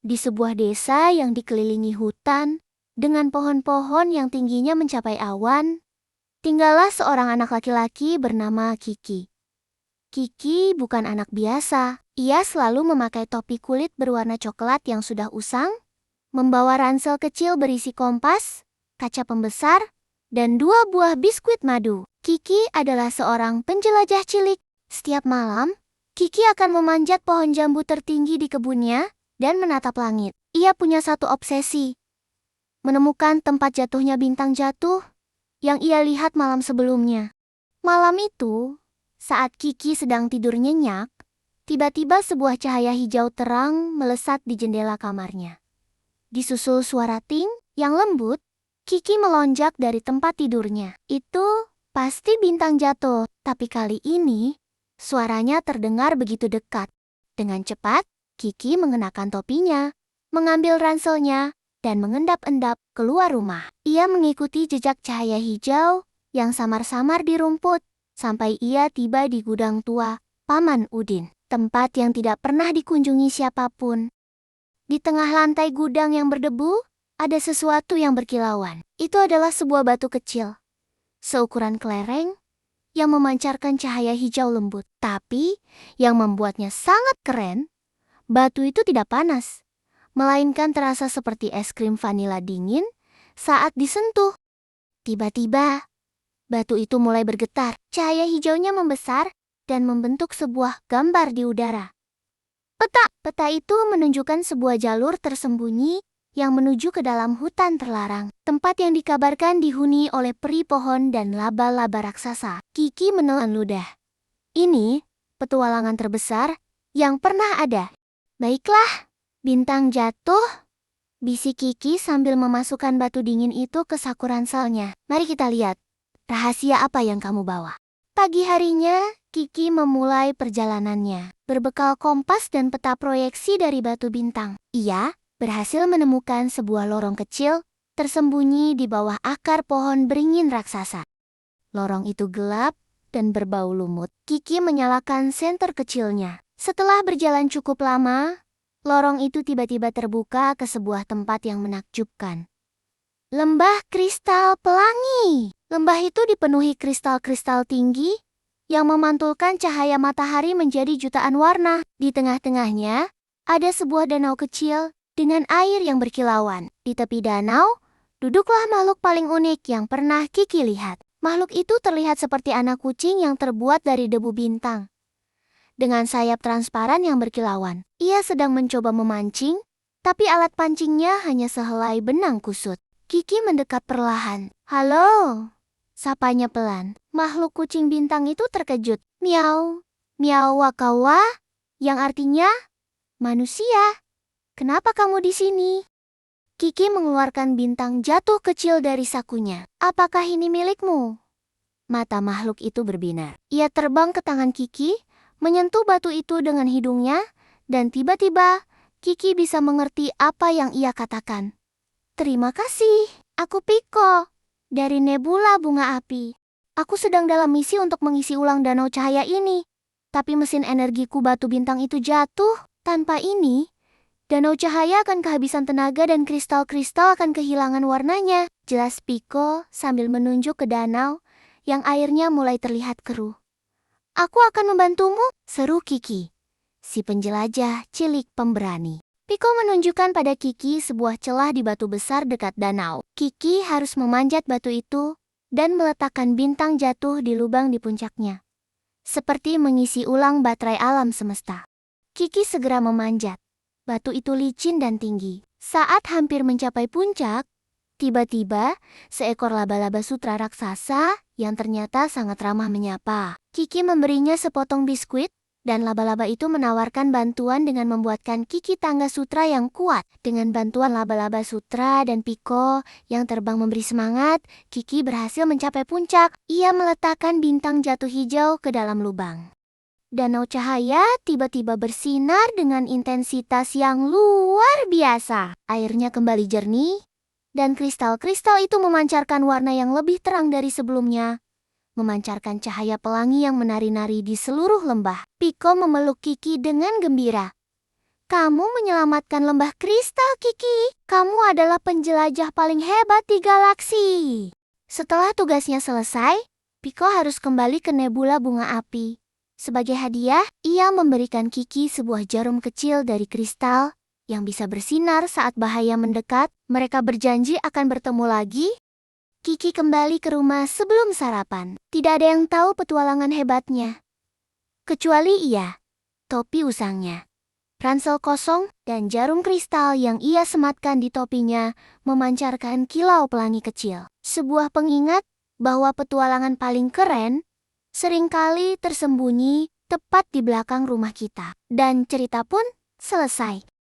Di sebuah desa yang dikelilingi hutan, dengan pohon-pohon yang tingginya mencapai awan, tinggallah seorang anak laki-laki bernama Kiki. Kiki bukan anak biasa. Ia selalu memakai topi kulit berwarna coklat yang sudah usang, membawa ransel kecil berisi kompas, kaca pembesar, dan 2 buah biskuit madu. Kiki adalah seorang penjelajah cilik. Setiap malam, Kiki akan memanjat pohon jambu tertinggi di kebunnya dan menatap langit. Ia punya satu obsesi, menemukan tempat jatuhnya bintang jatuh yang ia lihat malam sebelumnya. Malam itu, saat Kiki sedang tidur nyenyak, tiba-tiba sebuah cahaya hijau terang melesat di jendela kamarnya. Disusul suara ting yang lembut, Kiki melonjak dari tempat tidurnya. Itu pasti bintang jatuh, tapi kali ini suaranya terdengar begitu dekat. Dengan cepat, Kiki mengenakan topinya, mengambil ranselnya, dan mengendap-endap keluar rumah. Ia mengikuti jejak cahaya hijau yang samar-samar di rumput, sampai ia tiba di gudang tua Paman Udin, tempat yang tidak pernah dikunjungi siapapun. Di tengah lantai gudang yang berdebu, ada sesuatu yang berkilauan. Itu adalah sebuah batu kecil, seukuran kelereng, yang memancarkan cahaya hijau lembut. Tapi, yang membuatnya sangat keren, batu itu tidak panas, melainkan terasa seperti es krim vanila dingin saat disentuh. Tiba-tiba, batu itu mulai bergetar. Cahaya hijaunya membesar dan membentuk sebuah gambar di udara. Peta itu menunjukkan sebuah jalur tersembunyi yang menuju ke dalam hutan terlarang, tempat yang dikabarkan dihuni oleh peri pohon dan laba-laba raksasa. Kiki menelan ludah. Ini petualangan terbesar yang pernah ada. Baiklah, bintang jatuh, bisik Kiki sambil memasukkan batu dingin itu ke saku ranselnya. Mari kita lihat, rahasia apa yang kamu bawa. Pagi harinya, Kiki memulai perjalanannya. Berbekal kompas dan peta proyeksi dari batu bintang, ia berhasil menemukan sebuah lorong kecil tersembunyi di bawah akar pohon beringin raksasa. Lorong itu gelap dan berbau lumut. Kiki menyalakan senter kecilnya. Setelah berjalan cukup lama, lorong itu tiba-tiba terbuka ke sebuah tempat yang menakjubkan. Lembah kristal pelangi. Lembah itu dipenuhi kristal-kristal tinggi yang memantulkan cahaya matahari menjadi jutaan warna. Di tengah-tengahnya, ada sebuah danau kecil dengan air yang berkilauan. Di tepi danau, duduklah makhluk paling unik yang pernah Kiki lihat. Makhluk itu terlihat seperti anak kucing yang terbuat dari debu bintang. Dengan sayap transparan yang berkilauan, ia sedang mencoba memancing, tapi alat pancingnya hanya sehelai benang kusut. Kiki mendekat perlahan. Halo, sapanya pelan. Makhluk kucing bintang itu terkejut. Miau, miau wakawa, yang artinya, manusia, kenapa kamu di sini? Kiki mengeluarkan bintang jatuh kecil dari sakunya. Apakah ini milikmu? Mata makhluk itu berbinar. Ia terbang ke tangan Kiki, menyentuh batu itu dengan hidungnya, dan tiba-tiba Kiki bisa mengerti apa yang ia katakan. Terima kasih, aku Piko, dari Nebula Bunga Api. Aku sedang dalam misi untuk mengisi ulang danau cahaya ini, tapi mesin energiku batu bintang itu jatuh. Tanpa ini, danau cahaya akan kehabisan tenaga dan kristal-kristal akan kehilangan warnanya, jelas Piko sambil menunjuk ke danau yang airnya mulai terlihat keruh. Aku akan membantumu, seru Kiki, si penjelajah cilik pemberani. Piko menunjukkan pada Kiki sebuah celah di batu besar dekat danau. Kiki harus memanjat batu itu dan meletakkan bintang jatuh di lubang di puncaknya, seperti mengisi ulang baterai alam semesta. Kiki segera memanjat. Batu itu licin dan tinggi. Saat hampir mencapai puncak, tiba-tiba seekor laba-laba sutra raksasa yang ternyata sangat ramah menyapa. Kiki memberinya sepotong biskuit, dan laba-laba itu menawarkan bantuan dengan membuatkan Kiki tangga sutra yang kuat. Dengan bantuan laba-laba sutra dan Piko yang terbang memberi semangat, Kiki berhasil mencapai puncak. Ia meletakkan bintang jatuh hijau ke dalam lubang. Danau cahaya tiba-tiba bersinar dengan intensitas yang luar biasa. Airnya kembali jernih, dan kristal-kristal itu memancarkan warna yang lebih terang dari sebelumnya, memancarkan cahaya pelangi yang menari-nari di seluruh lembah. Piko memeluk Kiki dengan gembira. Kamu menyelamatkan lembah kristal, Kiki. Kamu adalah penjelajah paling hebat di galaksi. Setelah tugasnya selesai, Piko harus kembali ke nebula bunga api. Sebagai hadiah, ia memberikan Kiki sebuah jarum kecil dari kristal yang bisa bersinar saat bahaya mendekat. Mereka berjanji akan bertemu lagi. Kiki kembali ke rumah sebelum sarapan. Tidak ada yang tahu petualangan hebatnya, kecuali ia, topi usangnya, ransel kosong, dan jarum kristal yang ia sematkan di topinya memancarkan kilau pelangi kecil. Sebuah pengingat bahwa petualangan paling keren seringkali tersembunyi tepat di belakang rumah kita. Dan cerita pun selesai.